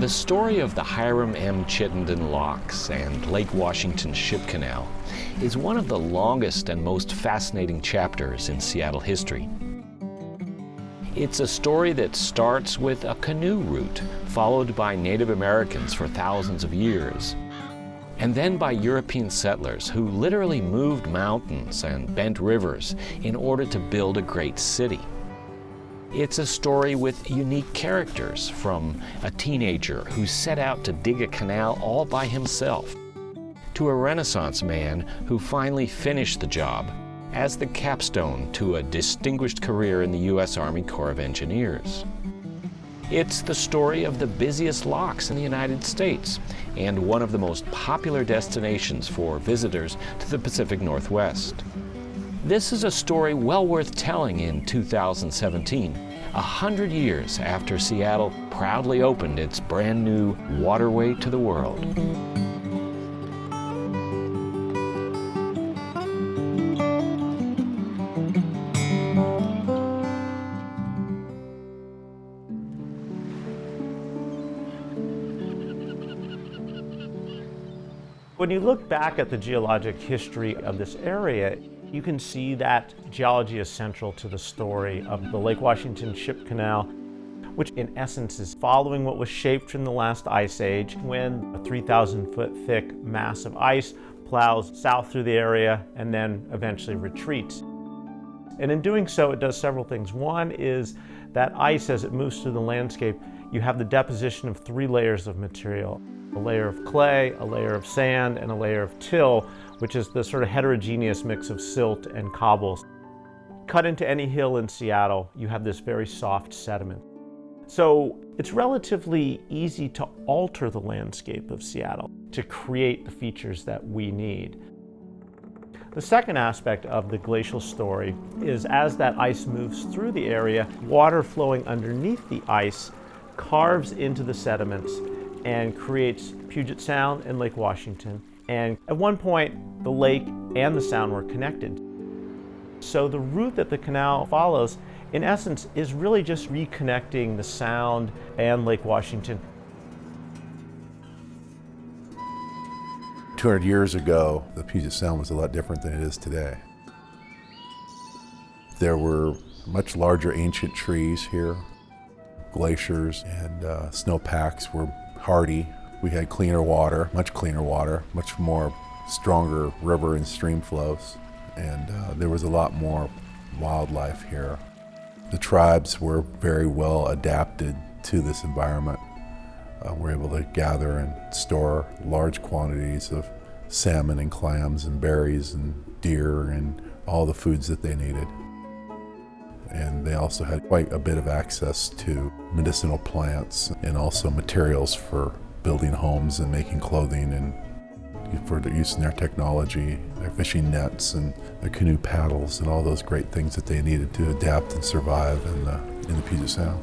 The story of the Hiram M. Chittenden locks and Lake Washington Ship Canal is one of the longest and most fascinating chapters in Seattle history. It's a story that starts with a canoe route followed by Native Americans for thousands of years, and then by European settlers who literally moved mountains and bent rivers in order to build a great city. It's a story with unique characters, from a teenager who set out to dig a canal all by himself, to a Renaissance man who finally finished the job as the capstone to a distinguished career in the U.S. Army Corps of Engineers. It's the story of the busiest locks in the United States and one of the most popular destinations for visitors to the Pacific Northwest. This is a story well worth telling in 2017, 100 years after Seattle proudly opened its brand new Waterway to the world. When you look back at the geologic history of this area, you can see that geology is central to the story of the Lake Washington Ship Canal, which in essence is following what was shaped from the last ice age, when a 3,000-foot thick mass of ice plows south through the area and then eventually retreats. And in doing so, it does several things. One is that ice, as it moves through the landscape, you have the deposition of 3 layers of material. A layer of clay, a layer of sand, and a layer of till, which is the sort of heterogeneous mix of silt and cobbles. Cut into any hill in Seattle, you have this very soft sediment. So it's relatively easy to alter the landscape of Seattle to create the features that we need. The second aspect of the glacial story is, as that ice moves through the area, water flowing underneath the ice carves into the sediments and creates Puget Sound and Lake Washington. And at one point, the lake and the sound were connected. So the route that the canal follows, in essence, is really just reconnecting the sound and Lake Washington. 200 years ago, the Puget Sound was a lot different than it is today. There were much larger ancient trees here. Glaciers and snowpacks were hardy. We had cleaner water, much more stronger river and stream flows, and there was a lot more wildlife here. The tribes were very well adapted to this environment. We're able to gather and store large quantities of salmon and clams and berries and deer and all the foods that they needed. And they also had quite a bit of access to medicinal plants and also materials for building homes and making clothing, and for the use in their technology, their fishing nets and their canoe paddles and all those great things that they needed to adapt and survive in the Puget Sound.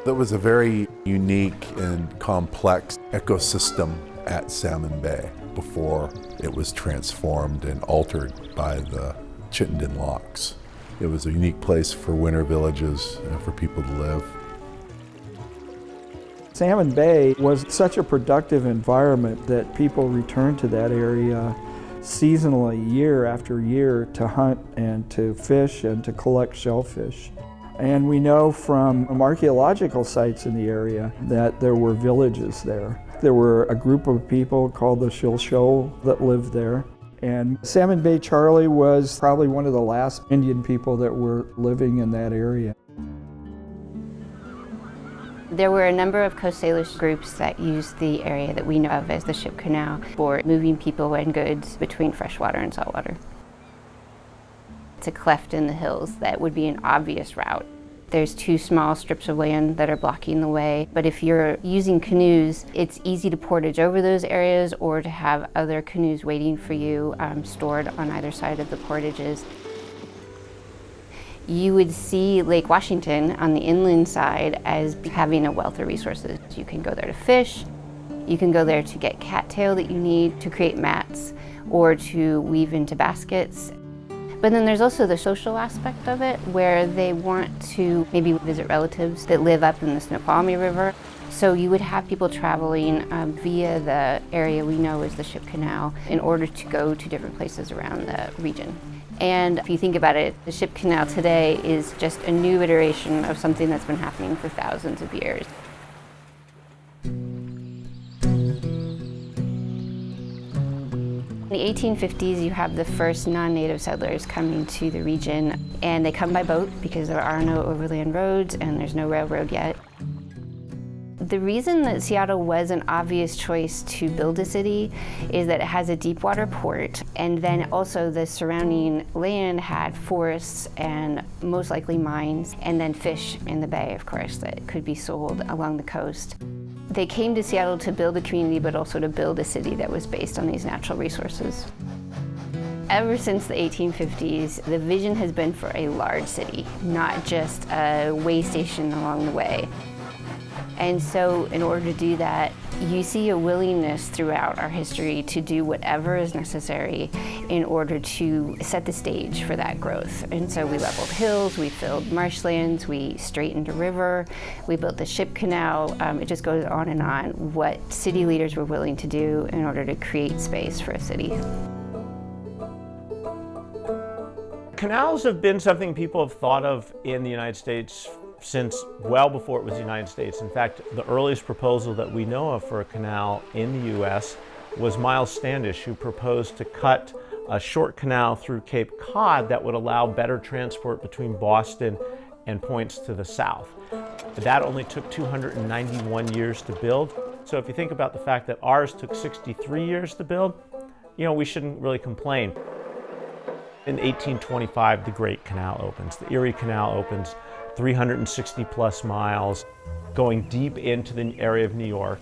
That was a very unique and complex ecosystem at Salmon Bay before it was transformed and altered by the Chittenden locks. It was a unique place for winter villages and for people to live. Salmon Bay was such a productive environment that people returned to that area seasonally, year after year, to hunt and to fish and to collect shellfish. And we know from archaeological sites in the area that there were villages there. There were a group of people called the Shilshole that lived there. And Salmon Bay Charlie was probably one of the last Indian people that were living in that area. There were a number of Coast Salish groups that used the area that we know of as the Ship Canal for moving people and goods between freshwater and saltwater. It's a cleft in the hills that would be an obvious route. There's 2 small strips of land that are blocking the way, but if you're using canoes, it's easy to portage over those areas or to have other canoes waiting for you stored on either side of the portages. You would see Lake Washington on the inland side as having a wealth of resources. You can go there to fish, you can go there to get cattail that you need to create mats or to weave into baskets. But then there's also the social aspect of it, where they want to maybe visit relatives that live up in the Snoqualmie River. So you would have people traveling via the area we know as the Ship Canal in order to go to different places around the region. And if you think about it, the Ship Canal today is just a new iteration of something that's been happening for thousands of years. In the 1850s, you have the first non-native settlers coming to the region, and they come by boat because there are no overland roads and there's no railroad yet. The reason that Seattle was an obvious choice to build a city is that it has a deep water port, and then also the surrounding land had forests and most likely mines, and then fish in the bay, of course, that could be sold along the coast. They came to Seattle to build a community, but also to build a city that was based on these natural resources. Ever since the 1850s, the vision has been for a large city, not just a way station along the way. And so in order to do that, you see a willingness throughout our history to do whatever is necessary in order to set the stage for that growth. And so we leveled hills, we filled marshlands, we straightened a river, we built the Ship Canal. It just goes on and on what city leaders were willing to do in order to create space for a city. Canals have been something people have thought of in the United States since well before it was the United States. In fact, the earliest proposal that we know of for a canal in the US was Miles Standish, who proposed to cut a short canal through Cape Cod that would allow better transport between Boston and points to the south. That only took 291 years to build. So if you think about the fact that ours took 63 years to build, we shouldn't really complain. In 1825, the Great Canal opens. The Erie Canal opens, 360 plus miles, going deep into the area of New York.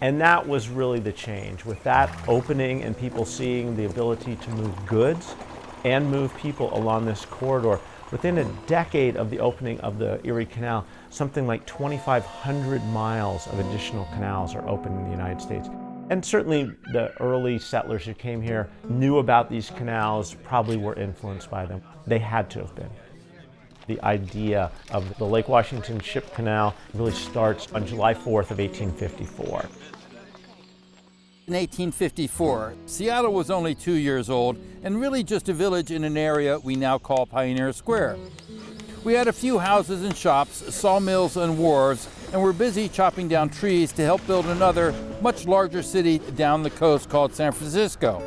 And that was really the change. With that opening and people seeing the ability to move goods and move people along this corridor, within a decade of the opening of the Erie Canal, something like 2,500 miles of additional canals are opened in the United States. And certainly the early settlers who came here knew about these canals, probably were influenced by them. They had to have been. The idea of the Lake Washington Ship Canal really starts on July 4th of 1854. In 1854, Seattle was only 2 years old and really just a village in an area we now call Pioneer Square. We had a few houses and shops, sawmills and wharves, and were busy chopping down trees to help build another, much larger city down the coast called San Francisco.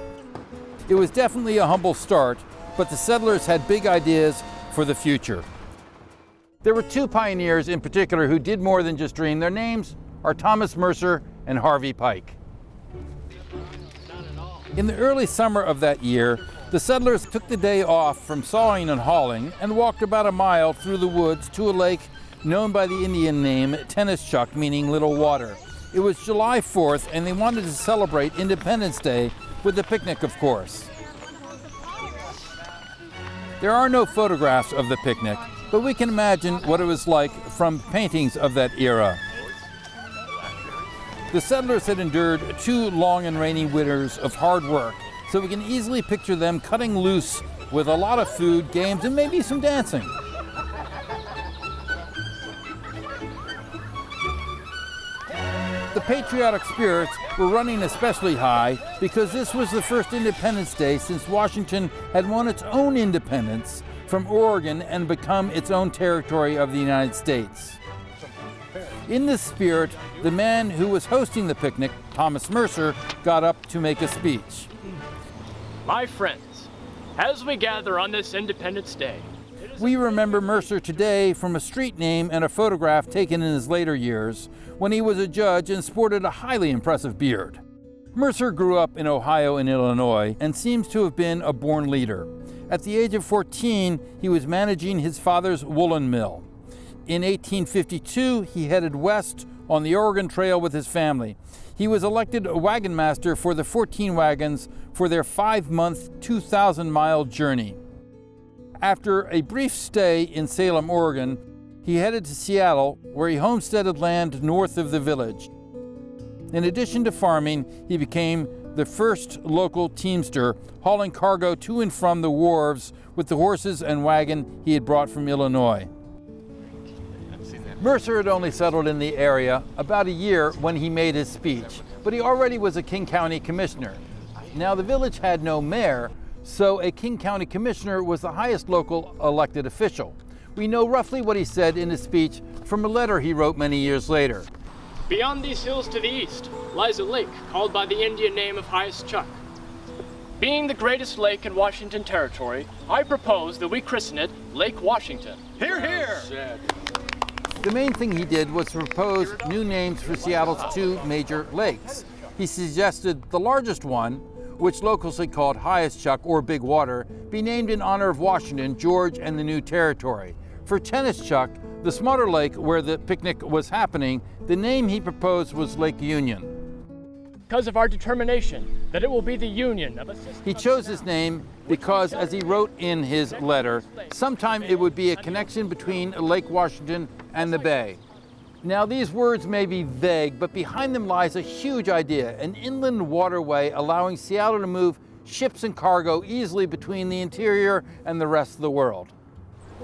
It was definitely a humble start, but the settlers had big ideas for the future. There were two pioneers in particular who did more than just dream. Their names are Thomas Mercer and Harvey Pike. In the early summer of that year, the settlers took the day off from sawing and hauling and walked about a mile through the woods to a lake known by the Indian name Tennischuck, meaning Little Water. It was July 4th, and they wanted to celebrate Independence Day with a picnic, of course. There are no photographs of the picnic, but we can imagine what it was like from paintings of that era. The settlers had endured 2 long and rainy winters of hard work, so we can easily picture them cutting loose with a lot of food, games, and maybe some dancing. The patriotic spirits were running especially high because this was the first Independence Day since Washington had won its own independence from Oregon and become its own territory of the United States. In this spirit, the man who was hosting the picnic, Thomas Mercer, got up to make a speech. My friends, as we gather on this Independence Day, we remember Mercer today from a street name and a photograph taken in his later years when he was a judge and sported a highly impressive beard. Mercer grew up in Ohio and Illinois and seems to have been a born leader. At the age of 14, he was managing his father's woolen mill. In 1852, he headed west on the Oregon Trail with his family. He was elected a wagon master for the 14 wagons for their 5-month, 2,000-mile journey. After a brief stay in Salem, Oregon, he headed to Seattle, where he homesteaded land north of the village. In addition to farming, he became the first local teamster, hauling cargo to and from the wharves with the horses and wagon he had brought from Illinois. Mercer had only settled in the area about a year when he made his speech, but he already was a King County commissioner. Now, the village had no mayor, so a King County commissioner was the highest local elected official. We know roughly what he said in his speech from a letter he wrote many years later. Beyond these hills to the east lies a lake called by the Indian name of Highest Chuck. Being the greatest lake in Washington Territory, I propose that we christen it Lake Washington. Hear, hear! The main thing he did was to propose new names for Seattle's two major lakes. He suggested the largest one, which locals had called Highest Chuck or Big Water, be named in honor of Washington, George, and the new territory. For Tennis Chuck, the smaller lake where the picnic was happening, the name he proposed was Lake Union. Because of our determination that it will be the union of a system. He chose his name because, as he wrote in his letter, sometime it would be a connection between Lake Washington and the bay. Now, these words may be vague, but behind them lies a huge idea, an inland waterway allowing Seattle to move ships and cargo easily between the interior and the rest of the world.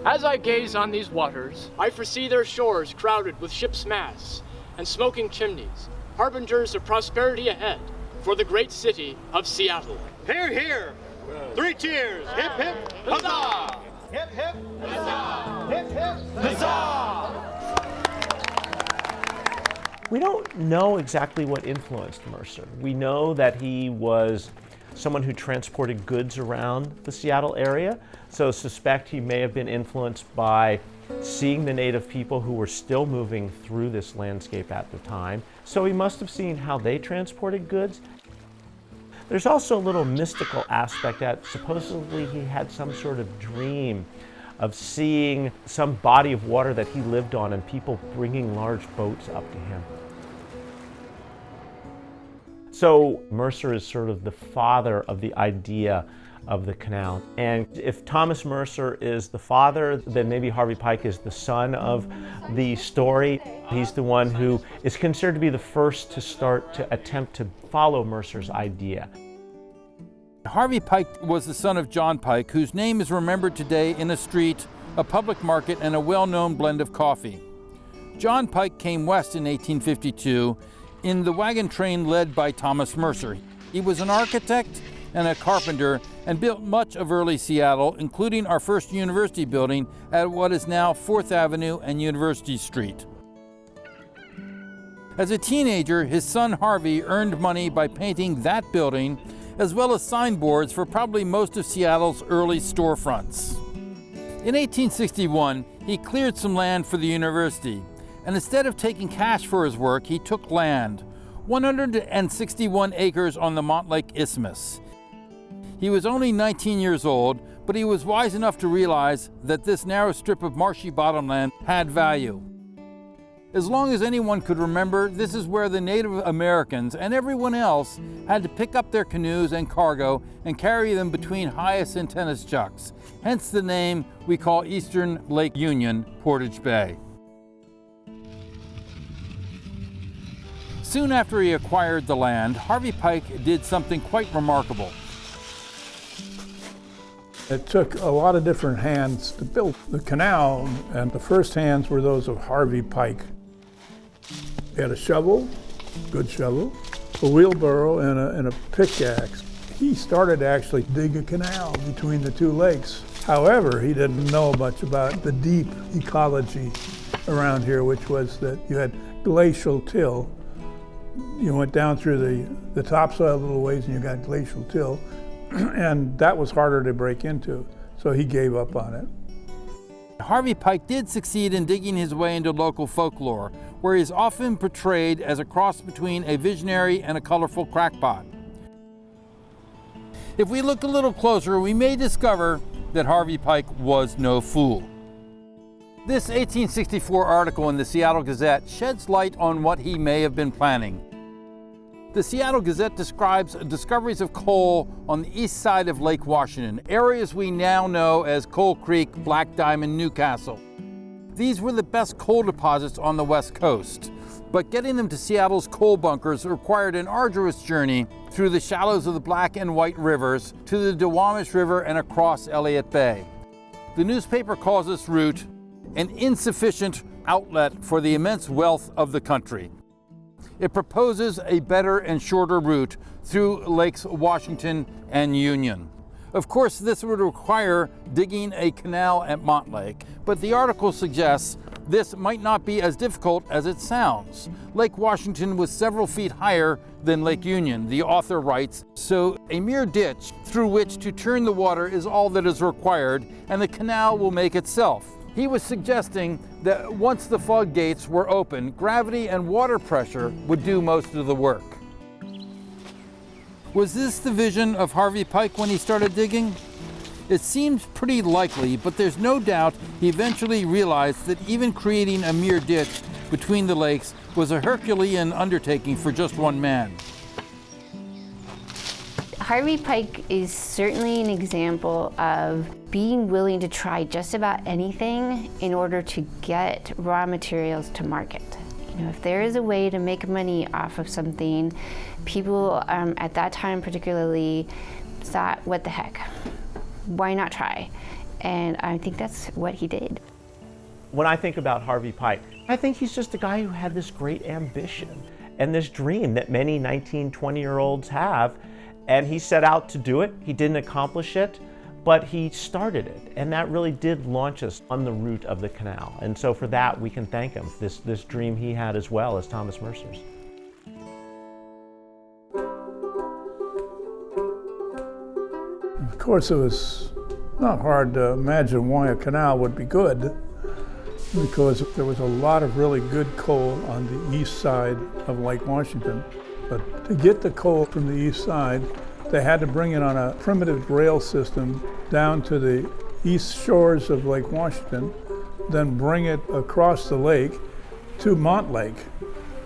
As I gaze on these waters, I foresee their shores crowded with ships' masts and smoking chimneys, harbingers of prosperity ahead for the great city of Seattle. Hear, hear! 3 cheers! Hip, hip, huzzah! Hip, hip, huzzah! Hip, hip, huzzah! We don't know exactly what influenced Mercer. We know that he was someone who transported goods around the Seattle area, so suspect he may have been influenced by seeing the native people who were still moving through this landscape at the time. So he must have seen how they transported goods. There's also a little mystical aspect that supposedly he had some sort of dream of seeing some body of water that he lived on and people bringing large boats up to him. So Mercer is sort of the father of the idea of the canal. And if Thomas Mercer is the father, then maybe Harvey Pike is the son of the story. He's the one who is considered to be the first to start to attempt to follow Mercer's idea. Harvey Pike was the son of John Pike, whose name is remembered today in a street, a public market, and a well-known blend of coffee. John Pike came west in 1852 in the wagon train led by Thomas Mercer. He was an architect and a carpenter and built much of early Seattle, including our first university building at what is now 4th Avenue and University Street. As a teenager, his son Harvey earned money by painting that building, as well as signboards for probably most of Seattle's early storefronts. In 1861, he cleared some land for the university, and instead of taking cash for his work, he took land, 161 acres on the Montlake Isthmus. He was only 19 years old, but he was wise enough to realize that this narrow strip of marshy bottomland had value. As long as anyone could remember, this is where the Native Americans and everyone else had to pick up their canoes and cargo and carry them between Highest and Tennis Chucks, hence the name we call Eastern Lake Union, Portage Bay. Soon after he acquired the land, Harvey Pike did something quite remarkable. It took a lot of different hands to build the canal, and the first hands were those of Harvey Pike. He had a shovel, good shovel, a wheelbarrow, and a pickaxe. He started to actually dig a canal between the two lakes. However, he didn't know much about the deep ecology around here, which was that you had glacial till. You went down through the topsoil a little ways and you got glacial till, and that was harder to break into, so he gave up on it. Harvey Pike did succeed in digging his way into local folklore, where he is often portrayed as a cross between a visionary and a colorful crackpot. If we look a little closer, we may discover that Harvey Pike was no fool. This 1864 article in the Seattle Gazette sheds light on what he may have been planning. The Seattle Gazette describes discoveries of coal on the east side of Lake Washington, areas we now know as Coal Creek, Black Diamond, Newcastle. These were the best coal deposits on the West Coast, but getting them to Seattle's coal bunkers required an arduous journey through the shallows of the Black and White Rivers to the Duwamish River and across Elliott Bay. The newspaper calls this route an insufficient outlet for the immense wealth of the country. It proposes a better and shorter route through Lakes Washington and Union. Of course, this would require digging a canal at Montlake, but the article suggests this might not be as difficult as it sounds. Lake Washington was several feet higher than Lake Union, the author writes, so a mere ditch through which to turn the water is all that is required, and the canal will make itself. He was suggesting that once the floodgates were open, gravity and water pressure would do most of the work. Was this the vision of Harvey Pike when he started digging? It seems pretty likely, but there's no doubt he eventually realized that even creating a mere ditch between the lakes was a Herculean undertaking for just one man. Harvey Pike is certainly an example of being willing to try just about anything in order to get raw materials to market. You know, if there is a way to make money off of something, people at that time particularly thought, what the heck? Why not try? And I think that's what he did. When I think about Harvey Pike, I think he's just a guy who had this great ambition and this dream that many 19, 20-year-olds have. And he set out to do it. He didn't accomplish it, but he started it. And that really did launch us on the route of the canal. And so for that, we can thank him, this dream he had as well as Thomas Mercer's. Of course, it was not hard to imagine why a canal would be good, because there was a lot of really good coal on the east side of Lake Washington. But to get the coal from the east side, they had to bring it on a primitive rail system down to the east shores of Lake Washington, then bring it across the lake to Montlake.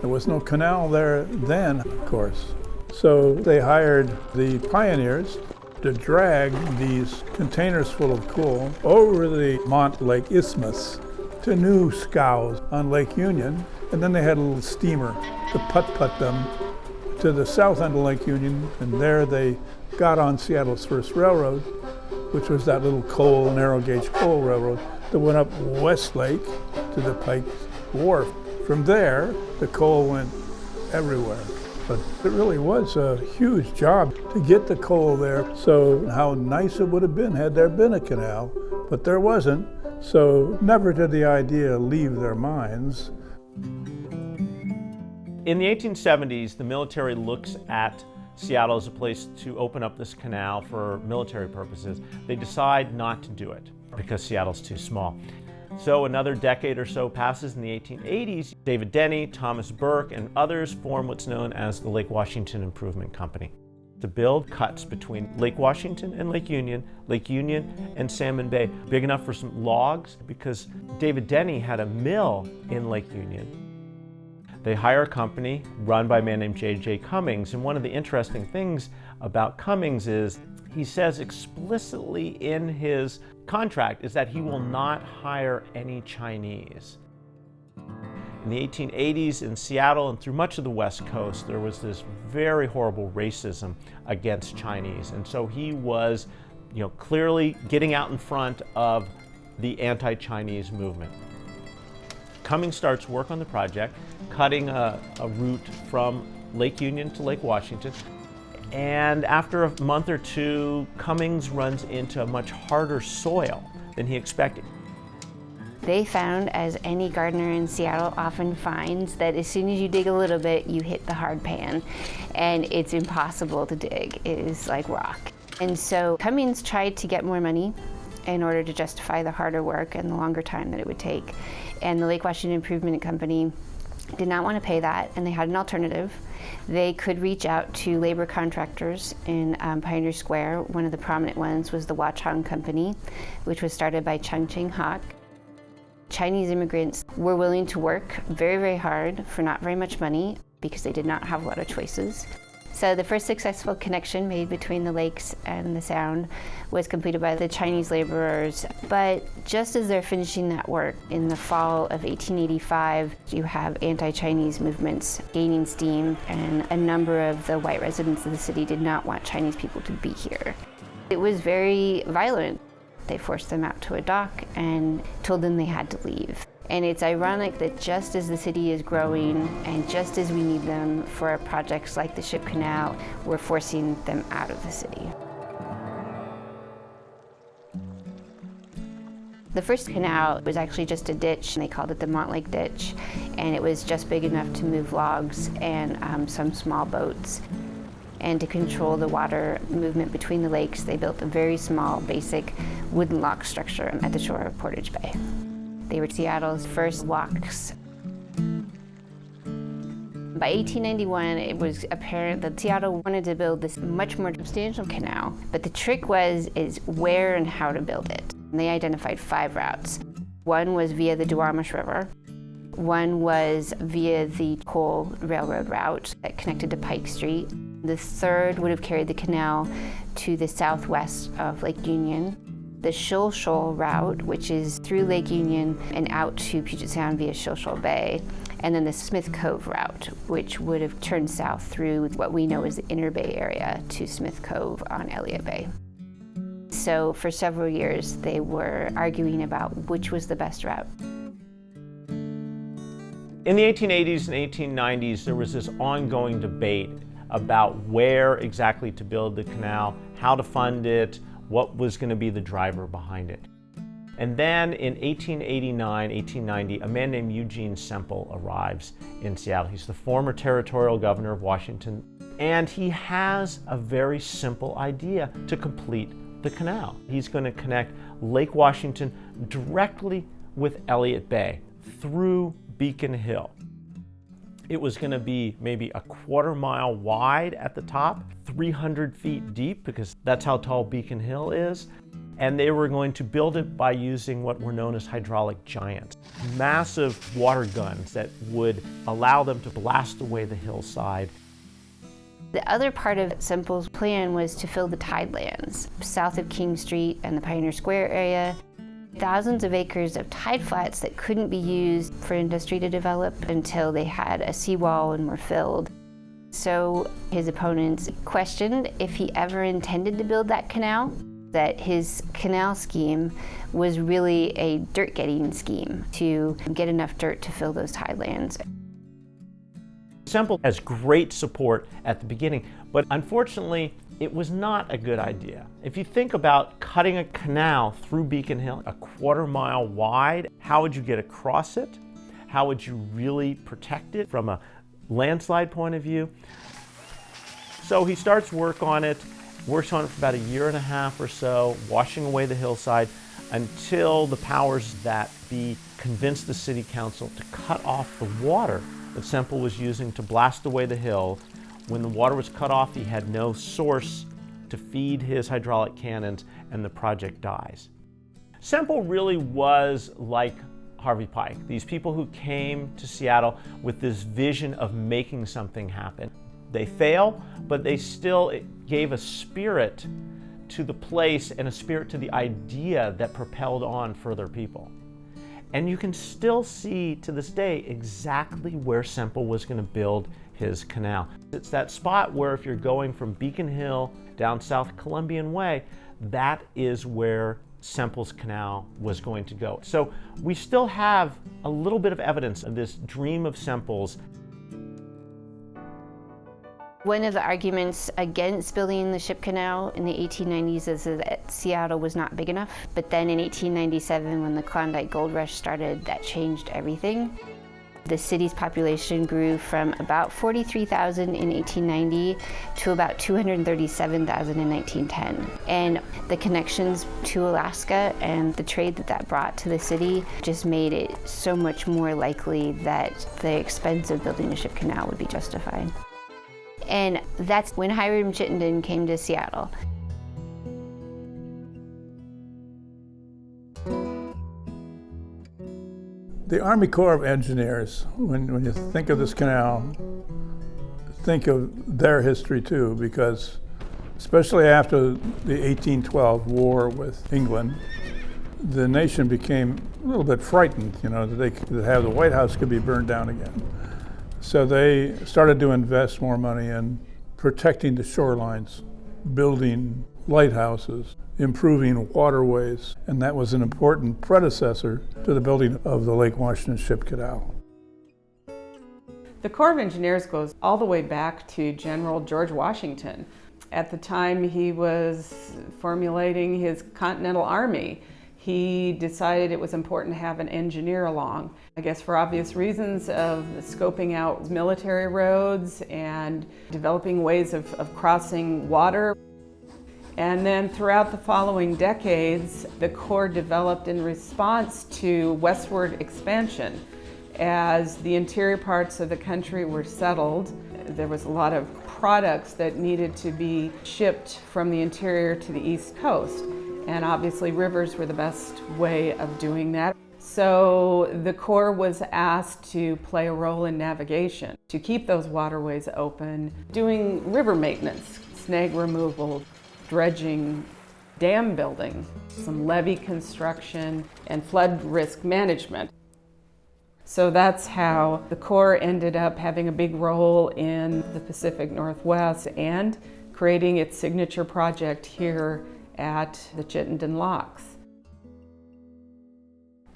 There was no canal there then, of course. So they hired the pioneers to drag these containers full of coal over the Montlake Isthmus to new scows on Lake Union, and then they had a little steamer to putt-putt them to the south end of Lake Union, and there they got on Seattle's first railroad, which was that little coal, narrow gauge coal railroad that went up Westlake to the Pike Wharf. From there, the coal went everywhere. But it really was a huge job to get the coal there. So how nice it would have been had there been a canal, but there wasn't. So never did the idea leave their minds. In the 1870s, the military looks at Seattle as a place to open up this canal for military purposes. They decide not to do it because Seattle's too small. So another decade or so passes. In the 1880s, David Denny, Thomas Burke, and others form what's known as the Lake Washington Improvement Company to build cuts between Lake Washington and Lake Union and Salmon Bay, big enough for some logs, because David Denny had a mill in Lake Union. They hire a company run by a man named J.J. Cummings, and one of the interesting things about Cummings is he says explicitly in his contract is that he will not hire any Chinese. In the 1880s in Seattle and through much of the West Coast, there was this very horrible racism against Chinese, and so he was, clearly getting out in front of the anti-Chinese movement. Cummings starts work on the project, cutting a route from Lake Union to Lake Washington. And after a month or two, Cummings runs into much harder soil than he expected. They found, as any gardener in Seattle often finds, that as soon as you dig a little bit, you hit the hard pan, and it's impossible to dig. It is like rock. And so Cummings tried to get more money in order to justify the harder work and the longer time that it would take. And the Lake Washington Improvement Company did not want to pay that, and they had an alternative. They could reach out to labor contractors in Pioneer Square. One of the prominent ones was the Watchung Company, which was started by Chung Ching Hock. Chinese immigrants were willing to work very, very hard for not very much money because they did not have a lot of choices. So the first successful connection made between the lakes and the Sound was completed by the Chinese laborers. But just as they're finishing that work, in the fall of 1885, you have anti-Chinese movements gaining steam, and a number of the white residents of the city did not want Chinese people to be here. It was very violent. They forced them out to a dock and told them they had to leave. And it's ironic that just as the city is growing and just as we need them for projects like the Ship Canal, we're forcing them out of the city. The first canal was actually just a ditch, and they called it the Montlake Ditch, and it was just big enough to move logs and some small boats. And to control the water movement between the lakes, they built a very small, basic wooden lock structure at the shore of Portage Bay. They were Seattle's first locks. By 1891, it was apparent that Seattle wanted to build this much more substantial canal, but the trick is where and how to build it. And they identified 5 routes. One was via the Duwamish River. One was via the coal railroad route that connected to Pike Street. The third would have carried the canal to the southwest of Lake Union. The Shoal route, which is through Lake Union and out to Puget Sound via Shoal Bay. And then the Smith Cove route, which would have turned south through what we know as the Inner Bay area to Smith Cove on Elliott Bay. So for several years, they were arguing about which was the best route. In the 1880s and 1890s, there was this ongoing debate about where exactly to build the canal, how to fund it, what was going to be the driver behind it. And then in 1889, 1890, a man named Eugene Semple arrives in Seattle. He's the former territorial governor of Washington, and he has a very simple idea to complete the canal. He's going to connect Lake Washington directly with Elliott Bay through Beacon Hill. It was going to be maybe a 1/4 mile wide at the top, 300 feet deep, because that's how tall Beacon Hill is. And they were going to build it by using what were known as hydraulic giants, massive water guns that would allow them to blast away the hillside. The other part of Semple's plan was to fill the tidelands south of King Street and the Pioneer Square area. Thousands of acres of tide flats that couldn't be used for industry to develop until they had a seawall and were filled. So his opponents questioned if he ever intended to build that canal, that his canal scheme was really a dirt-getting scheme to get enough dirt to fill those tidelands. Semple has great support at the beginning, but unfortunately, it was not a good idea. If you think about cutting a canal through Beacon Hill, a 1/4 mile wide, how would you get across it? How would you really protect it from a landslide point of view? So he starts work on it, works on it for about 1.5 years or so, washing away the hillside until the powers that be convinced the city council to cut off the water that Semple was using to blast away the hill. When the water was cut off, he had no source to feed his hydraulic cannons, and the project dies. Semple really was like Harvey Pike, these people who came to Seattle with this vision of making something happen. They fail, but they still gave a spirit to the place and a spirit to the idea that propelled on further people. And you can still see to this day exactly where Semple was going to build his canal. It's that spot where if you're going from Beacon Hill down South Columbian Way, that is where Semple's canal was going to go. So we still have a little bit of evidence of this dream of Semple's. One of the arguments against building the Ship Canal in the 1890s is that Seattle was not big enough. But then in 1897, when the Klondike Gold Rush started, that changed everything. The city's population grew from about 43,000 in 1890 to about 237,000 in 1910. And the connections to Alaska and the trade that brought to the city just made it so much more likely that the expense of building a ship canal would be justified. And that's when Hiram Chittenden came to Seattle. The Army Corps of Engineers, when you think of this canal, think of their history too, because especially after the 1812 war with England, the nation became a little bit frightened, that they could have the White House could be burned down again. So they started to invest more money in protecting the shorelines, building lighthouses, improving waterways, and that was an important predecessor to the building of the Lake Washington Ship Canal. The Corps of Engineers goes all the way back to General George Washington. At the time he was formulating his Continental Army, he decided it was important to have an engineer along. I guess for obvious reasons of scoping out military roads and developing ways of crossing water. And then throughout the following decades, the Corps developed in response to westward expansion. As the interior parts of the country were settled, there was a lot of products that needed to be shipped from the interior to the East Coast. And obviously rivers were the best way of doing that. So the Corps was asked to play a role in navigation, to keep those waterways open, doing river maintenance, snag removal, dredging, dam building, some levee construction, and flood risk management. So that's how the Corps ended up having a big role in the Pacific Northwest and creating its signature project here at the Chittenden Locks.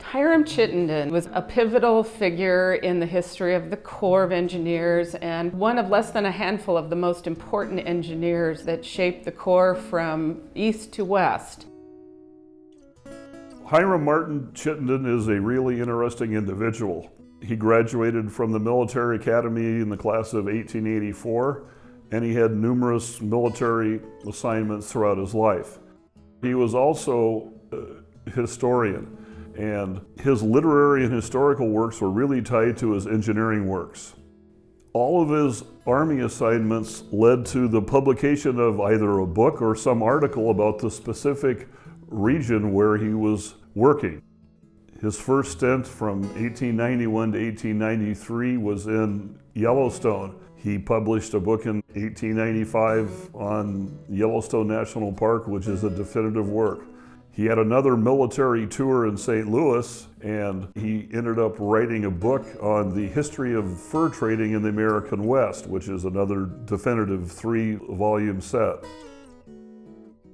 Hiram Chittenden was a pivotal figure in the history of the Corps of Engineers and one of less than a handful of the most important engineers that shaped the Corps from east to west. Hiram Martin Chittenden is a really interesting individual. He graduated from the military academy in the class of 1884, and he had numerous military assignments throughout his life. He was also a historian, and his literary and historical works were really tied to his engineering works. All of his Army assignments led to the publication of either a book or some article about the specific region where he was working. His first stint from 1891 to 1893 was in Yellowstone. He published a book in 1895 on Yellowstone National Park, which is a definitive work. He had another military tour in St. Louis, and he ended up writing a book on the history of fur trading in the American West, which is another definitive 3-volume set.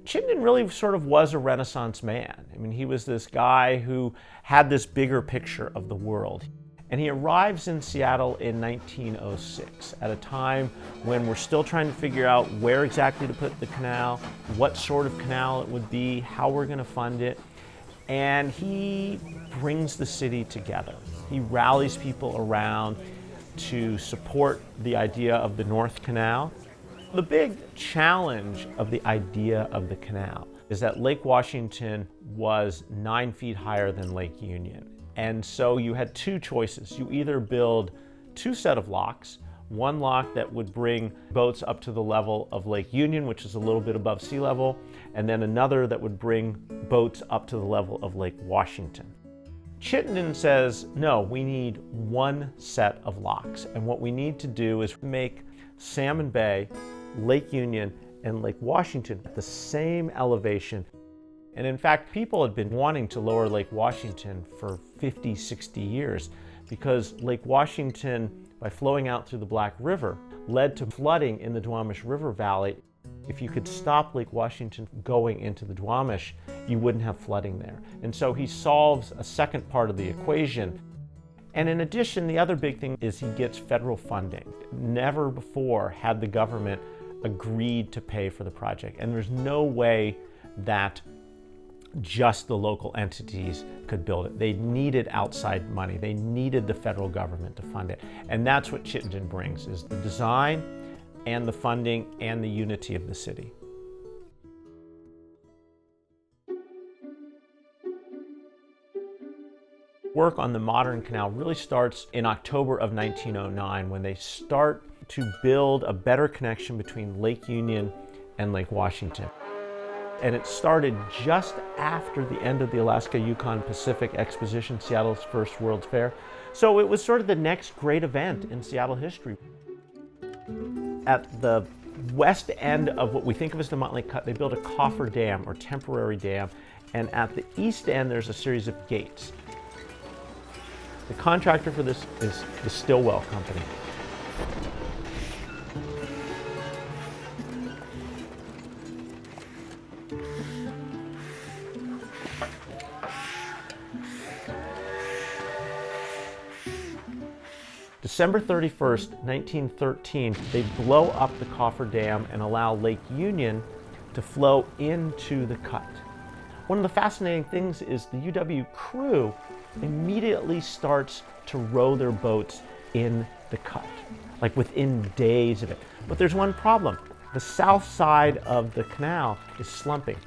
Chittenden really sort of was a Renaissance man. I mean, he was this guy who had this bigger picture of the world. And he arrives in Seattle in 1906 at a time when we're still trying to figure out where exactly to put the canal, what sort of canal it would be, how we're going to fund it. And he brings the city together. He rallies people around to support the idea of the North Canal. The big challenge of the idea of the canal is that Lake Washington was 9 feet higher than Lake Union. And so you had two choices. You either build 2 sets of locks, one lock that would bring boats up to the level of Lake Union, which is a little bit above sea level, and then another that would bring boats up to the level of Lake Washington. Chittenden says, no, we need 1 set of locks. And what we need to do is make Salmon Bay, Lake Union, and Lake Washington at the same elevation. And in fact, people had been wanting to lower Lake Washington for 50, 60 years because Lake Washington, by flowing out through the Black River, led to flooding in the Duwamish River Valley. If you could stop Lake Washington going into the Duwamish, you wouldn't have flooding there. And so he solves a second part of the equation. And in addition, the other big thing is he gets federal funding. Never before had the government agreed to pay for the project. And there's no way that just the local entities could build it. They needed outside money. They needed the federal government to fund it. And that's what Chittenden brings, is the design and the funding and the unity of the city. Work on the modern canal really starts in October of 1909 when they start to build a better connection between Lake Union and Lake Washington. And it started just after the end of the Alaska-Yukon Pacific Exposition, Seattle's first World's Fair. So it was sort of the next great event in Seattle history. At the west end of what we think of as the Motley Cut, they built a coffer dam or temporary dam. And at the east end, there's a series of gates. The contractor for this is the Stillwell Company. December 31st, 1913, they blow up the coffer dam and allow Lake Union to flow into the cut. One of the fascinating things is the UW crew immediately starts to row their boats in the cut, like within days of it. But there's one problem. The south side of the canal is slumping.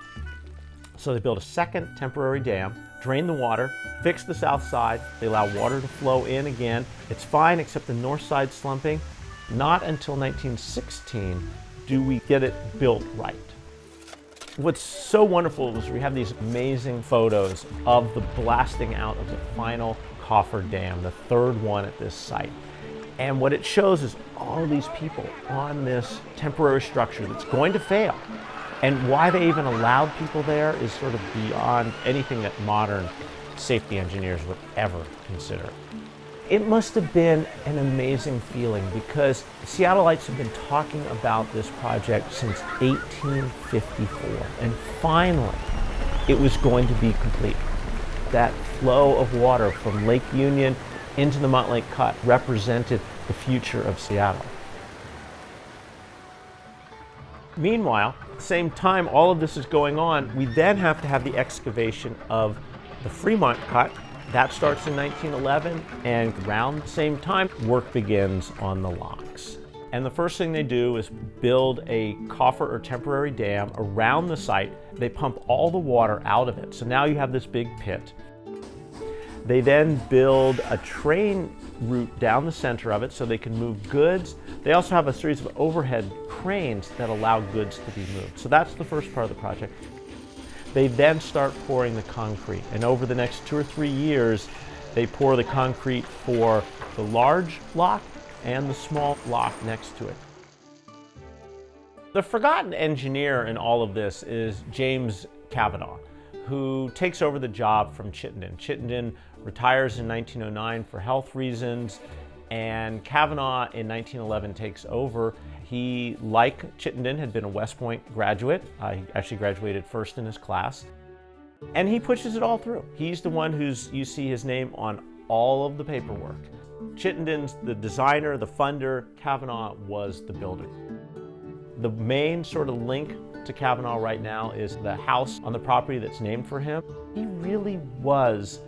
So they build a second temporary dam, drain the water, fix the south side, they allow water to flow in again. It's fine except the north side slumping. Not until 1916 do we get it built right. What's so wonderful is we have these amazing photos of the blasting out of the final coffer dam, the third one at this site. And what it shows is all of these people on this temporary structure that's going to fail. And why they even allowed people there is sort of beyond anything that modern safety engineers would ever consider. It must have been an amazing feeling because Seattleites have been talking about this project since 1854. And finally, it was going to be complete. That flow of water from Lake Union into the Montlake Cut represented the future of Seattle. Meanwhile, at the same time all of this is going on, we then have to have the excavation of the Fremont Cut. That starts in 1911, and around the same time, work begins on the locks. And the first thing they do is build a coffer or temporary dam around the site. They pump all the water out of it. So now you have this big pit. They then build a train route down the center of it so they can move goods. They also have a series of overhead cranes that allow goods to be moved. So that's the first part of the project. They then start pouring the concrete, and over the next 2 or 3 years, they pour the concrete for the large lock and the small lock next to it. The forgotten engineer in all of this is James Kavanaugh, who takes over the job from Chittenden. Chittenden retires in 1909 for health reasons, and Kavanaugh in 1911 takes over. He, like Chittenden, had been a West Point graduate. He actually graduated first in his class. And he pushes it all through. He's the one you see his name on all of the paperwork. Chittenden's the designer, the funder. Kavanaugh was the builder. The main sort of link to Kavanaugh right now is the house on the property that's named for him. He really was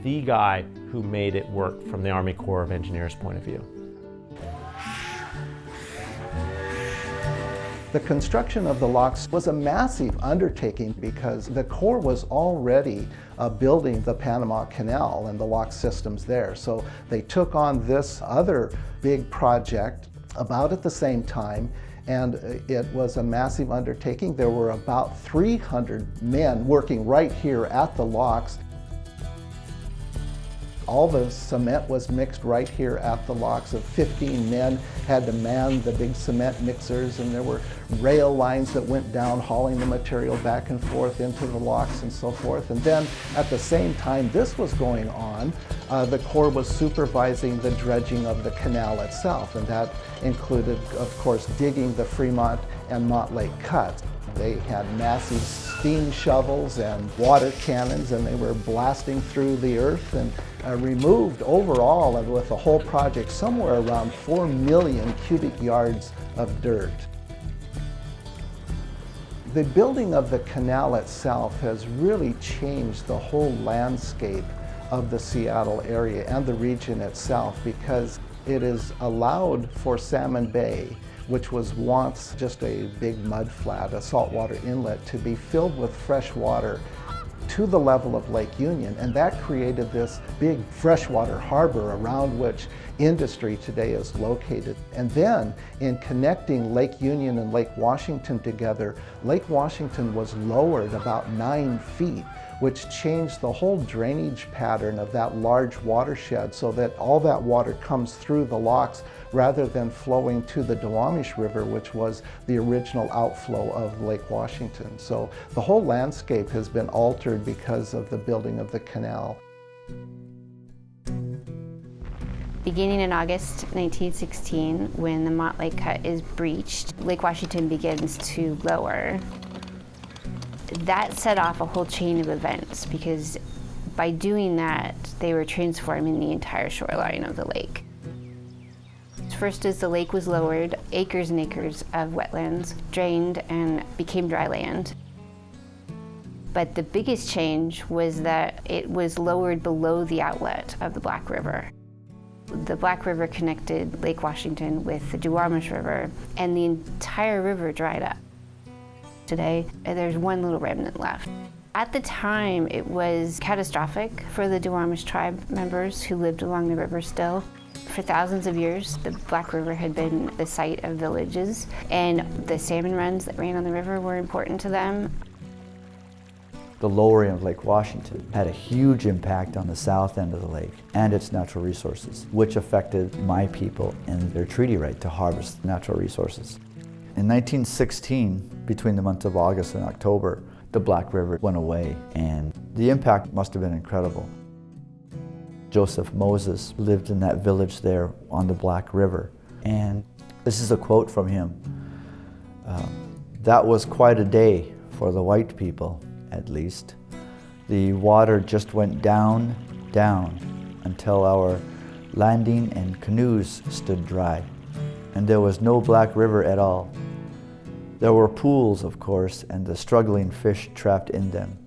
the guy who made it work from the Army Corps of Engineers point of view. The construction of the locks was a massive undertaking because the Corps was already building the Panama Canal and the lock systems there. So they took on this other big project about at the same time, and it was a massive undertaking. There were about 300 men working right here at the locks. All the cement was mixed right here at the locks. Of 15 men had to man the big cement mixers, and there were rail lines that went down hauling the material back and forth into the locks and so forth. And then at the same time this was going on, the Corps was supervising the dredging of the canal itself, and that included, of course, digging the Fremont and Montlake cuts. They had massive steam shovels and water cannons, and they were blasting through the earth and removed overall, and with the whole project, somewhere around 4 million cubic yards of dirt. The building of the canal itself has really changed the whole landscape of the Seattle area and the region itself, because it has allowed for Salmon Bay, which was once just a big mud flat, a saltwater inlet, to be filled with fresh water to the level of Lake Union, and that created this big freshwater harbor around which industry today is located. And then in connecting Lake Union and Lake Washington together, Lake Washington was lowered about 9 feet, which changed the whole drainage pattern of that large watershed so that all that water comes through the locks rather than flowing to the Duwamish River, which was the original outflow of Lake Washington. So the whole landscape has been altered because of the building of the canal. Beginning in August 1916, when the Montlake Cut is breached, Lake Washington begins to lower. That set off a whole chain of events, because by doing that, they were transforming the entire shoreline of the lake. First, as the lake was lowered, acres and acres of wetlands drained and became dry land. But the biggest change was that it was lowered below the outlet of the Black River. The Black River connected Lake Washington with the Duwamish River, and the entire river dried up. Today, there's one little remnant left. At the time, it was catastrophic for the Duwamish tribe members who lived along the river still. For thousands of years, the Black River had been the site of villages, and the salmon runs that ran on the river were important to them. The lowering of Lake Washington had a huge impact on the south end of the lake and its natural resources, which affected my people and their treaty right to harvest natural resources. In 1916, between the months of August and October, the Black River went away, and the impact must have been incredible. Joseph Moses lived in that village there on the Black River, and this is a quote from him. "That was quite a day for the white people, at least. The water just went down, down, until our landing and canoes stood dry, and there was no Black River at all. There were pools, of course, and the struggling fish trapped in them.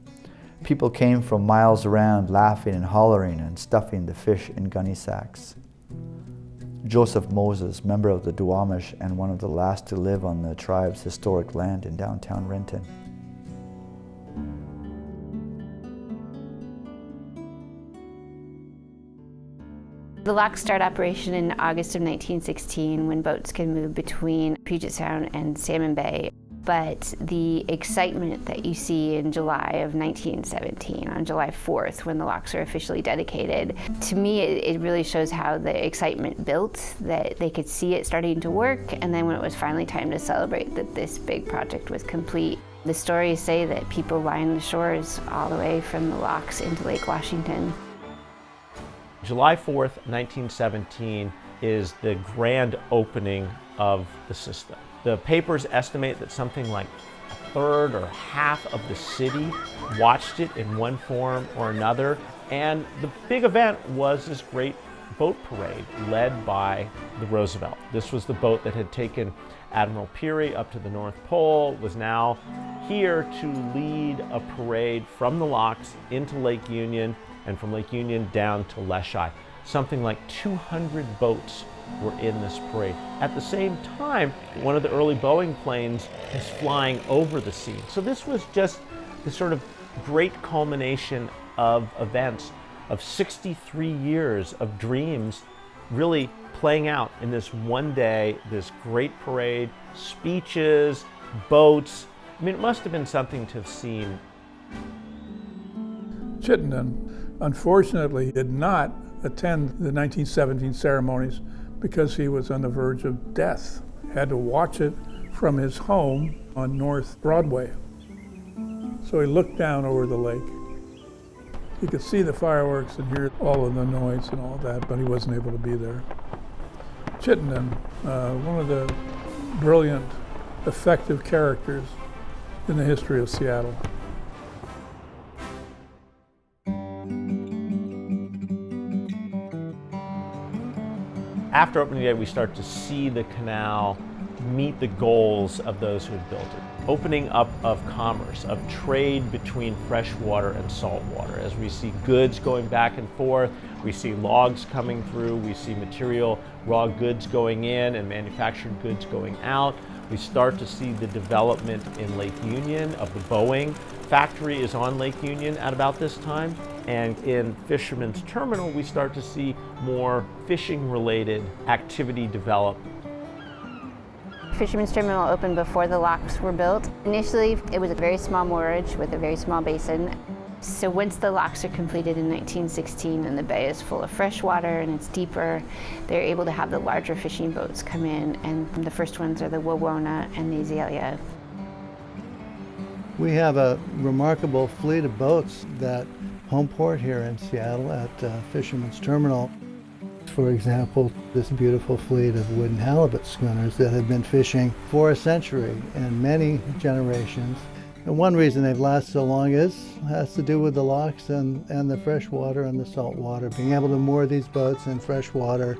People came from miles around laughing and hollering and stuffing the fish in gunny sacks." Joseph Moses, member of the Duwamish and one of the last to live on the tribe's historic land in downtown Renton. The locks start operation in August of 1916 when boats can move between Puget Sound and Salmon Bay. But the excitement that you see in July of 1917, on July 4th, when the locks are officially dedicated, to me it really shows how the excitement built, that they could see it starting to work, and then when it was finally time to celebrate that this big project was complete. The stories say that people lined the shores all the way from the locks into Lake Washington. July 4th, 1917 is the grand opening of the system. The papers estimate that something like a third or half of the city watched it in one form or another. And the big event was this great boat parade led by the Roosevelt. This was the boat that had taken Admiral Peary up to the North Pole, was now here to lead a parade from the locks into Lake Union and from Lake Union down to Leschi. Something like 200 boats were in this parade. At the same time, one of the early Boeing planes is flying over the scene. So this was just this sort of great culmination of events, of 63 years of dreams really playing out in this one day, this great parade, speeches, boats. I mean, it must have been something to have seen. Chittenden, unfortunately, did not attend the 1917 ceremonies because he was on the verge of death. Had to watch it from his home on North Broadway. So he looked down over the lake. He could see the fireworks and hear all of the noise and all that, but he wasn't able to be there. Chittenden, one of the brilliant, effective characters in the history of Seattle. After opening day, we start to see the canal meet the goals of those who had built it. Opening up of commerce, of trade between freshwater and saltwater. As we see goods going back and forth, we see logs coming through, we see material, raw goods going in and manufactured goods going out. We start to see the development in Lake Union of the Boeing factory is on Lake Union at about this time. And in Fisherman's Terminal, we start to see more fishing-related activity develop. Fisherman's Terminal opened before the locks were built. Initially, it was a very small moorage with a very small basin. So once the locks are completed in 1916 and the bay is full of fresh water and it's deeper, they're able to have the larger fishing boats come in, and the first ones are the Wawona and the Azalea. We have a remarkable fleet of boats that home port here in Seattle at Fisherman's Terminal. For example, this beautiful fleet of wooden halibut schooners that have been fishing for a century and many generations. And one reason they've lasted so long has to do with the locks and the fresh water and the salt water, being able to moor these boats in fresh water.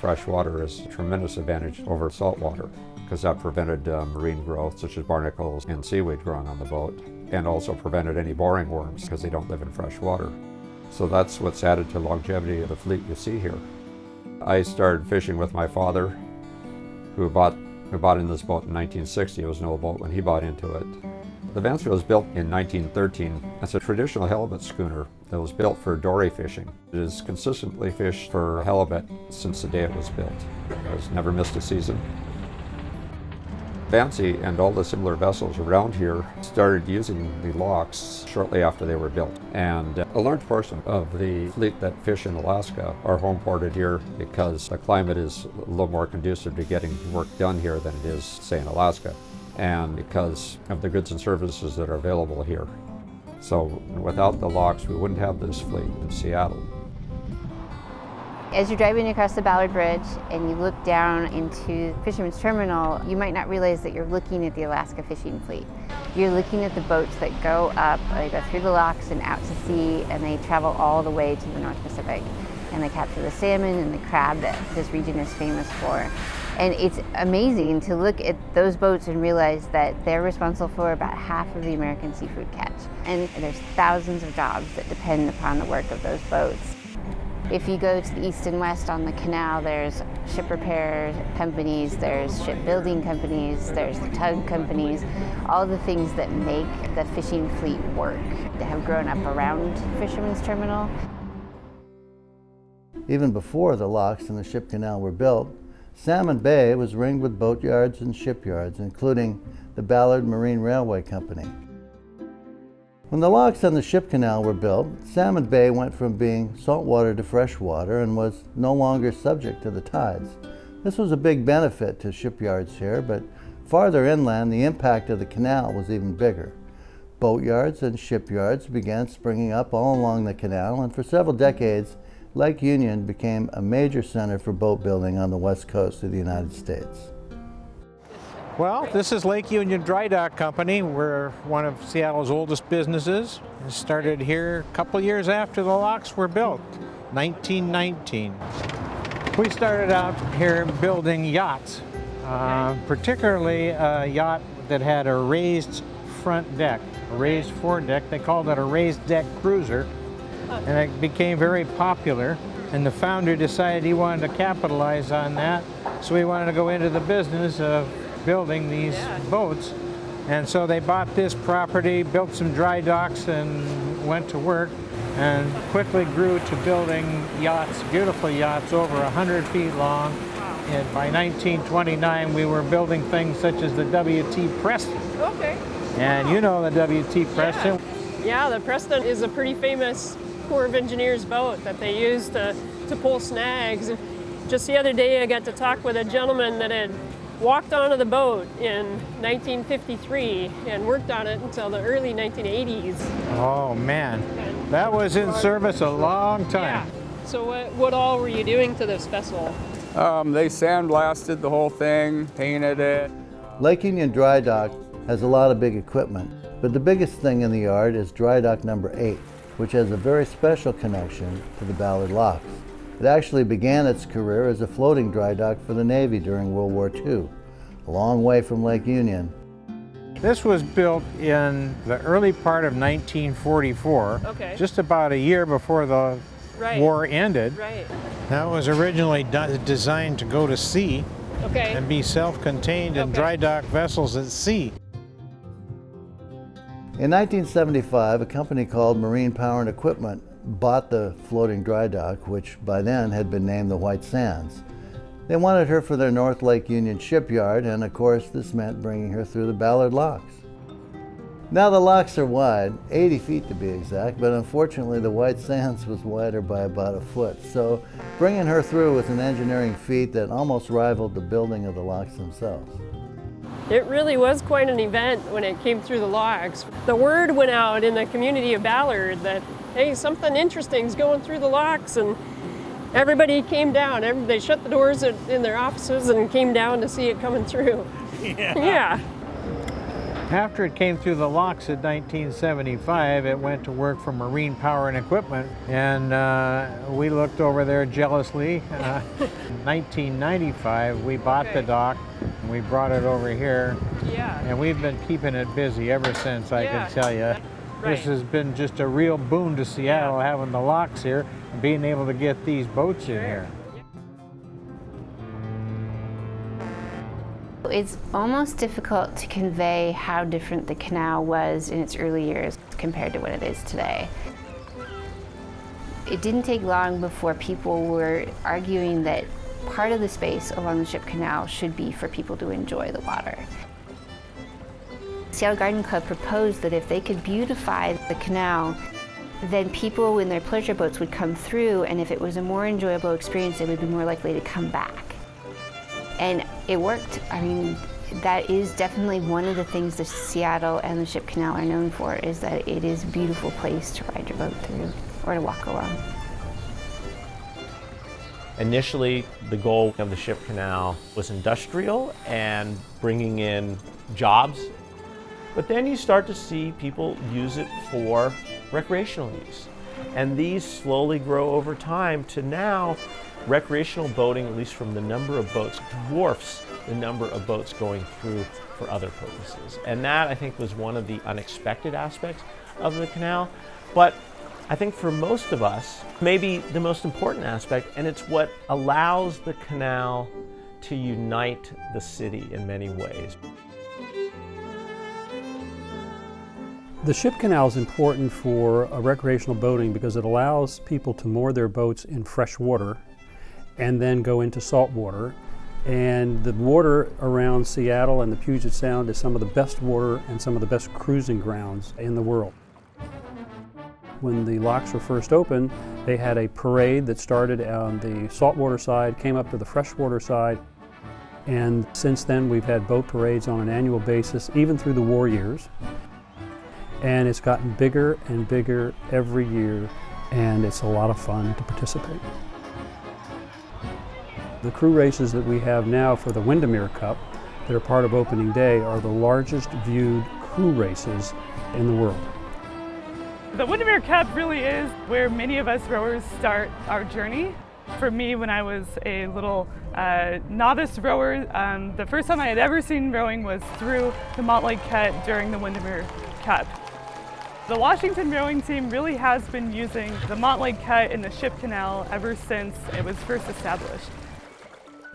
fresh water is a tremendous advantage over salt water, because that prevented marine growth such as barnacles and seaweed growing on the boat, and also prevented any boring worms because they don't live in fresh water. So that's what's added to longevity of the fleet you see here. I started fishing with my father, who bought in this boat in 1960. It was an old boat when he bought into it. The Vanceville was built in 1913. It's a traditional halibut schooner that was built for dory fishing. It has consistently fished for halibut since the day it was built. It has never missed a season. Vancey and all the similar vessels around here started using the locks shortly after they were built. And a large portion of the fleet that fish in Alaska are home ported here because the climate is a little more conducive to getting work done here than it is, say, in Alaska, and because of the goods and services that are available here. So without the locks, we wouldn't have this fleet in Seattle. As you're driving across the Ballard Bridge and you look down into Fisherman's Terminal, you might not realize that you're looking at the Alaska fishing fleet. You're looking at the boats that go up, they go through the locks and out to sea, and they travel all the way to the North Pacific. And they capture the salmon and the crab that this region is famous for. And it's amazing to look at those boats and realize that they're responsible for about half of the American seafood catch. And there's thousands of jobs that depend upon the work of those boats. If you go to the east and west on the canal, there's ship repair companies, there's shipbuilding companies, there's the tug companies, all the things that make the fishing fleet work that have grown up around Fisherman's Terminal. Even before the locks and the ship canal were built, Salmon Bay was ringed with boatyards and shipyards, including the Ballard Marine Railway Company. When the locks and the ship canal were built, Salmon Bay went from being saltwater to freshwater and was no longer subject to the tides. This was a big benefit to shipyards here, but farther inland, the impact of the canal was even bigger. Boatyards and shipyards began springing up all along the canal, and for several decades, Lake Union became a major center for boat building on the west coast of the United States. Well, this is Lake Union Dry Dock Company. We're one of Seattle's oldest businesses. It started here a couple years after the locks were built, 1919. We started out here building yachts, particularly a yacht that had a raised front deck, a raised foredeck. They called it a raised deck cruiser, and it became very popular. And the founder decided he wanted to capitalize on that, so he wanted to go into the business of building these boats. And so they bought this property, built some dry docks, and went to work, and quickly grew to building yachts, beautiful yachts, over 100 feet long. And by 1929, we were building things such as the W.T. Preston. Okay. And you know the W.T. Preston. Yeah, the Preston is a pretty famous Corps of Engineers boat that they use to pull snags. Just the other day, I got to talk with a gentleman that had walked onto the boat in 1953 and worked on it until the early 1980s. Oh man, that was in service a long time. Yeah. So what all were you doing to this vessel? They sandblasted the whole thing, painted it. Lake Union Dry Dock has a lot of big equipment, but the biggest thing in the yard is Dry Dock number 8, which has a very special connection to the Ballard Locks. It actually began its career as a floating dry dock for the Navy during World War II, a long way from Lake Union. This was built in the early part of 1944, just about a year before the war ended. That was originally designed to go to sea and be self-contained and dry dock vessels at sea. In 1975, a company called Marine Power and Equipment bought the floating dry dock, which by then had been named the White Sands. They wanted her for their North Lake Union shipyard, and of course this meant bringing her through the Ballard Locks. Now the locks are wide, 80 feet to be exact, but unfortunately the White Sands was wider by about a foot, so bringing her through was an engineering feat that almost rivaled the building of the locks themselves. It really was quite an event when it came through the locks. The word went out in the community of Ballard that, hey, something interesting's going through the locks, and everybody came down. They shut the doors in their offices and came down to see it coming through. Yeah. After it came through the locks in 1975, it went to work for Marine Power and Equipment, and we looked over there jealously. In 1995, we bought the dock, and we brought it over here, and we've been keeping it busy ever since, I can tell you. This has been just a real boon to Seattle, having the locks here, and being able to get these boats in here. It's almost difficult to convey how different the canal was in its early years compared to what it is today. It didn't take long before people were arguing that part of the space along the Ship Canal should be for people to enjoy the water. Seattle Garden Club proposed that if they could beautify the canal, then people in their pleasure boats would come through, and if it was a more enjoyable experience, they would be more likely to come back. And it worked. I mean, that is definitely one of the things the Seattle and the Ship Canal are known for, is that it is a beautiful place to ride your boat through or to walk along. Initially, the goal of the Ship Canal was industrial and bringing in jobs. But then you start to see people use it for recreational use. And these slowly grow over time to now recreational boating, at least from the number of boats, dwarfs the number of boats going through for other purposes. And that, I think, was one of the unexpected aspects of the canal. But I think for most of us, maybe the most important aspect, and it's what allows the canal to unite the city in many ways. The Ship Canal is important for recreational boating because it allows people to moor their boats in fresh water and then go into salt water. And the water around Seattle and the Puget Sound is some of the best water and some of the best cruising grounds in the world. When the locks were first opened, they had a parade that started on the saltwater side, came up to the freshwater side, and since then we've had boat parades on an annual basis, even through the war years. And it's gotten bigger and bigger every year, and it's a lot of fun to participate. The crew races that we have now for the Windermere Cup that are part of opening day are the largest viewed crew races in the world. The Windermere Cup really is where many of us rowers start our journey. For me, when I was a little novice rower, the first time I had ever seen rowing was through the Montlake Cut during the Windermere Cup. The Washington rowing team really has been using the Montlake Cut in the Ship Canal ever since it was first established.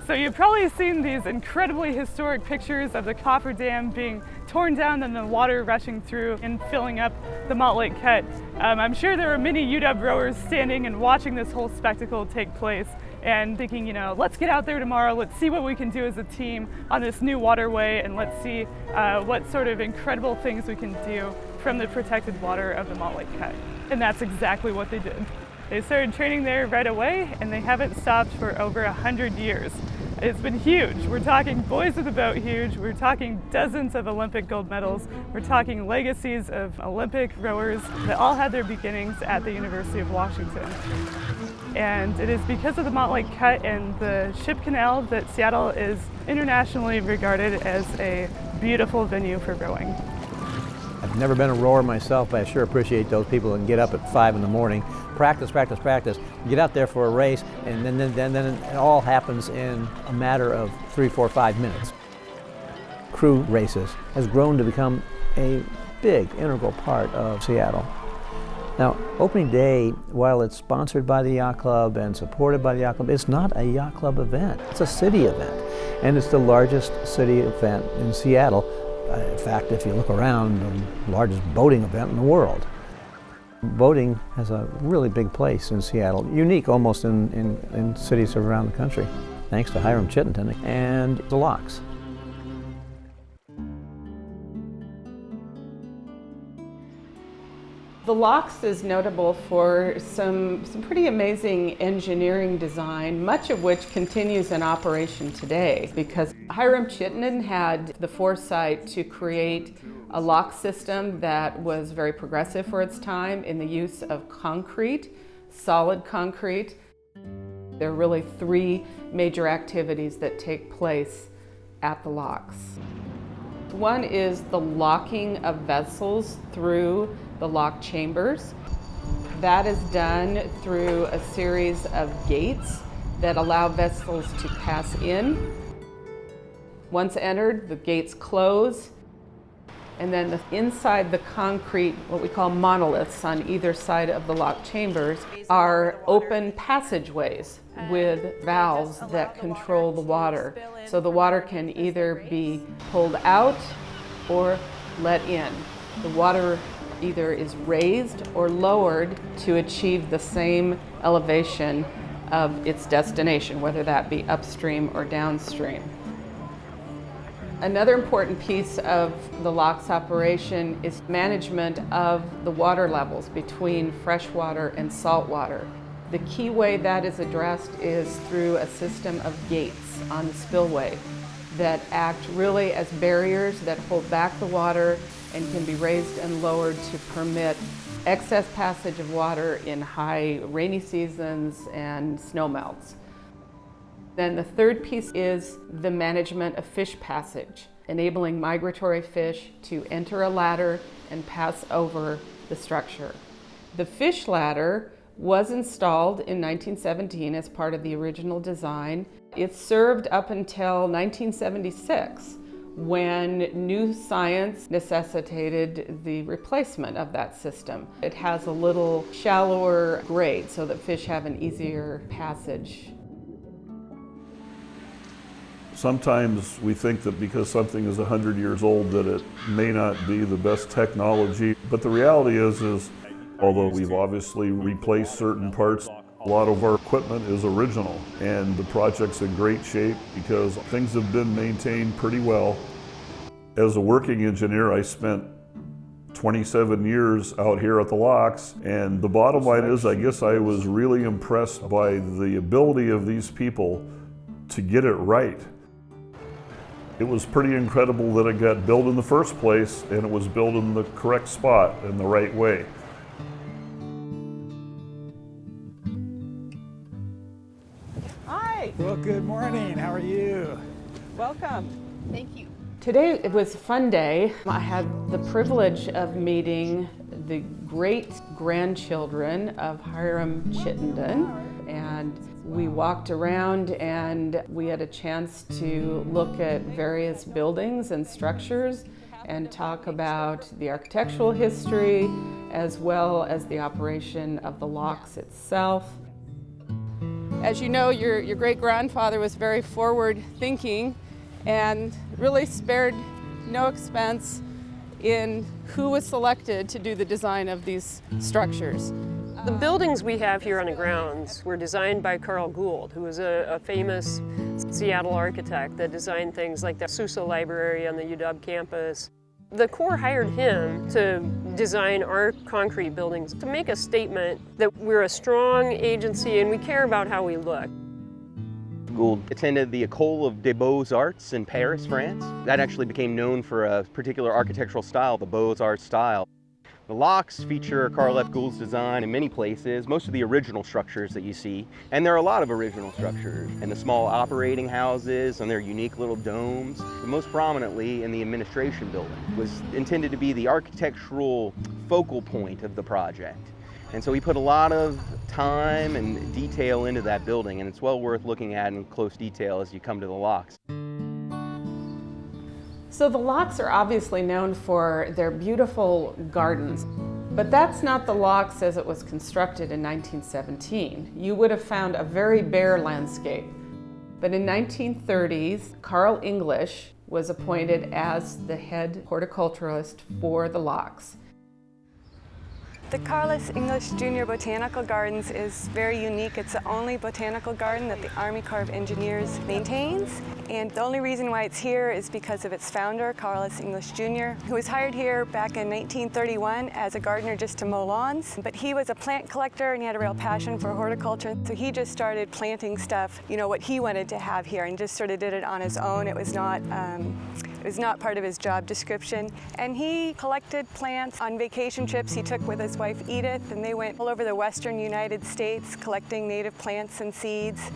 So you've probably seen these incredibly historic pictures of the cofferdam being torn down and the water rushing through and filling up the Montlake Cut. I'm sure there are many UW rowers standing and watching this whole spectacle take place and thinking, you know, let's get out there tomorrow, let's see what we can do as a team on this new waterway, and let's see what sort of incredible things we can do from the protected water of the Montlake Cut. And that's exactly what they did. They started training there right away, and they haven't stopped for over 100 years. It's been huge. We're talking boys of the boat huge. We're talking dozens of Olympic gold medals. We're talking legacies of Olympic rowers that all had their beginnings at the University of Washington. And it is because of the Montlake Cut and the Ship Canal that Seattle is internationally regarded as a beautiful venue for rowing. I've never been a rower myself, but I sure appreciate those people that can get up at 5 in the morning, practice, get out there for a race, and then it all happens in a matter of 3, 4, 5 minutes. Crew races has grown to become a big integral part of Seattle. Now, opening day, while it's sponsored by the Yacht Club and supported by the Yacht Club, it's not a Yacht Club event. It's a city event, and it's the largest city event in Seattle. In fact, if you look around, the largest boating event in the world. Boating has a really big place in Seattle, unique almost in cities around the country, thanks to Hiram, Chittenden, and the locks. The locks is notable for some pretty amazing engineering design, much of which continues in operation today, because Hiram Chittenden had the foresight to create a lock system that was very progressive for its time in the use of concrete, solid concrete. There are really 3 major activities that take place at the locks. One is the locking of vessels through the lock chambers. That is done through a series of gates that allow vessels to pass in. Once entered, the gates close, and then inside the concrete, what we call monoliths on either side of the lock chambers, are open passageways with valves that control the water. So the water can either be pulled out or let in. The water either is raised or lowered to achieve the same elevation of its destination, whether that be upstream or downstream. Another important piece of the locks operation is management of the water levels between freshwater and saltwater. The key way that is addressed is through a system of gates on the spillway that act really as barriers that hold back the water and can be raised and lowered to permit excess passage of water in high rainy seasons and snowmelts. Then the third piece is the management of fish passage, enabling migratory fish to enter a ladder and pass over the structure. The fish ladder was installed in 1917 as part of the original design. It served up until 1976, when new science necessitated the replacement of that system. It has a little shallower grade so that fish have an easier passage. Sometimes we think that because something is 100 years old that it may not be the best technology, but the reality is although we've obviously replaced certain parts, a lot of our equipment is original, and the project's in great shape because things have been maintained pretty well. As a working engineer, I spent 27 years out here at the locks, and the bottom line is I guess I was really impressed by the ability of these people to get it right. It was pretty incredible that it got built in the first place, and it was built in the correct spot in the right way. Hi. Well, good morning. How are you? Welcome. Thank you. Today it was a fun day. I had the privilege of meeting the great-grandchildren of Hiram Chittenden, and we walked around and we had a chance to look at various buildings and structures and talk about the architectural history as well as the operation of the locks itself. As you know, your great-grandfather was very forward-thinking and really spared no expense in who was selected to do the design of these structures. The buildings we have here on the grounds were designed by Carl Gould, who was a famous Seattle architect that designed things like the Sousa Library on the UW campus. The Corps hired him to design our concrete buildings to make a statement that we're a strong agency and we care about how we look. Gould attended the École des Beaux-Arts in Paris, France. That actually became known for a particular architectural style, the Beaux-Arts style. The locks feature Carl F. Gould's design in many places, most of the original structures that you see, and there are a lot of original structures, and the small operating houses and their unique little domes. But most prominently in the administration building was intended to be the architectural focal point of the project. And so we put a lot of time and detail into that building, and it's well worth looking at in close detail as you come to the locks. So the locks are obviously known for their beautiful gardens, but that's not the locks as it was constructed in 1917. You would have found a very bare landscape. But in 1930s, Carl English was appointed as the head horticulturalist for the locks. The Carlos English Jr. Botanical Gardens is very unique. It's the only botanical garden that the Army Corps of Engineers maintains. And the only reason why it's here is because of its founder, Carlos English Jr., who was hired here back in 1931 as a gardener just to mow lawns. But he was a plant collector and he had a real passion for horticulture. So he just started planting stuff, you know, what he wanted to have here, and just sort of did it on his own. It was not part of his job description. And he collected plants on vacation trips he took with his wife Edith, and they went all over the western United States collecting native plants and seeds.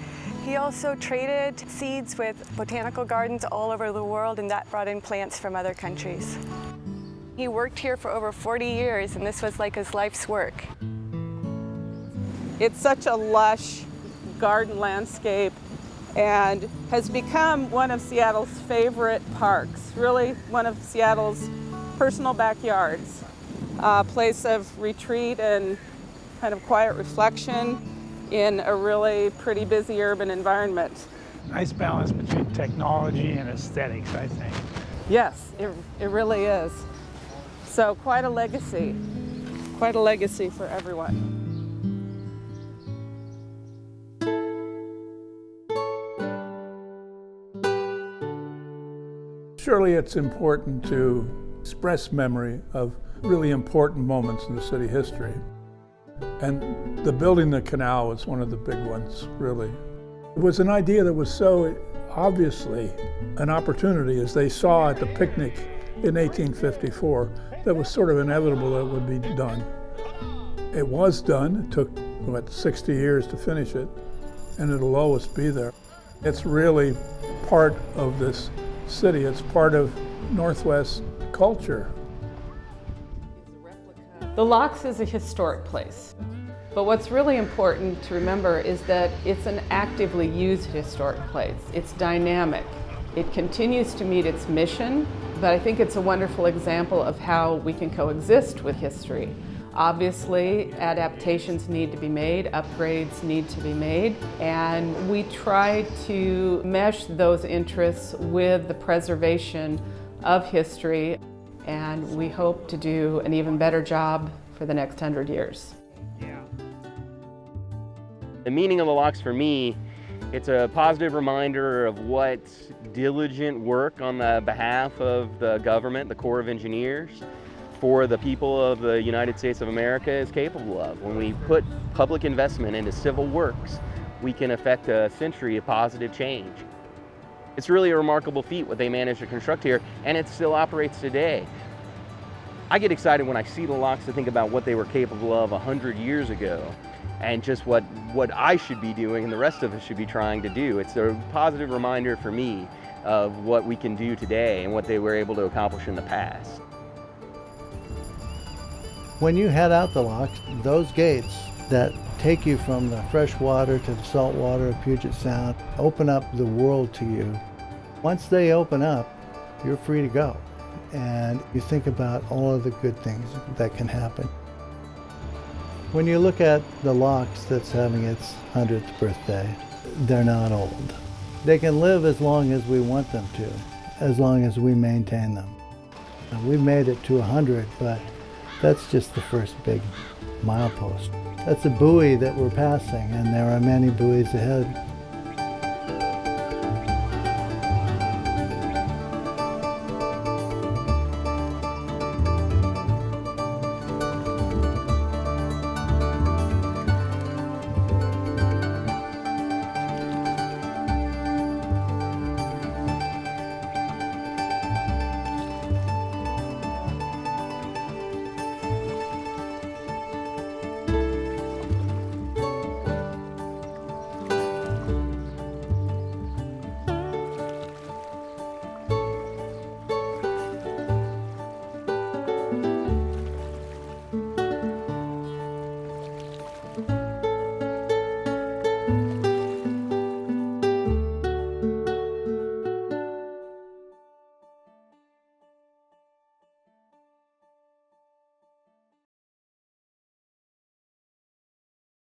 He also traded seeds with botanical gardens all over the world, and that brought in plants from other countries. He worked here for over 40 years, and this was like his life's work. It's such a lush garden landscape and has become one of Seattle's favorite parks, really one of Seattle's personal backyards, a place of retreat and kind of quiet reflection in a really pretty busy urban environment. Nice balance between technology and aesthetics, I think. Yes, it really is. So quite a legacy for everyone. Surely it's important to express memory of really important moments in the city history. And the building the canal was one of the big ones, really. It was an idea that was so obviously an opportunity, as they saw at the picnic in 1854, that was sort of inevitable that it would be done. It was done. It took, 60 years to finish it, and it'll always be there. It's really part of this city. It's part of Northwest culture. The Locks is a historic place, but what's really important to remember is that it's an actively used historic place. It's dynamic. It continues to meet its mission, but I think it's a wonderful example of how we can coexist with history. Obviously, adaptations need to be made, upgrades need to be made, and we try to mesh those interests with the preservation of history, and we hope to do an even better job for the next 100 years. The meaning of the Locks for me, it's a positive reminder of what diligent work on the behalf of the government, the Corps of Engineers, for the people of the United States of America is capable of. When we put public investment into civil works, we can affect a century of positive change. It's really a remarkable feat what they managed to construct here, and it still operates today. I get excited when I see the Locks to think about what they were capable of 100 years ago, and just what I should be doing and the rest of us should be trying to do. It's a positive reminder for me of what we can do today and what they were able to accomplish in the past. When you head out the Locks, those gates that take you from the fresh water to the salt water of Puget Sound open up the world to you. Once they open up, you're free to go. And you think about all of the good things that can happen. When you look at the Locks that's having its 100th birthday, they're not old. They can live as long as we want them to, as long as we maintain them. We've made it to 100, but that's just the first big milepost. That's a buoy that we're passing, and there are many buoys ahead.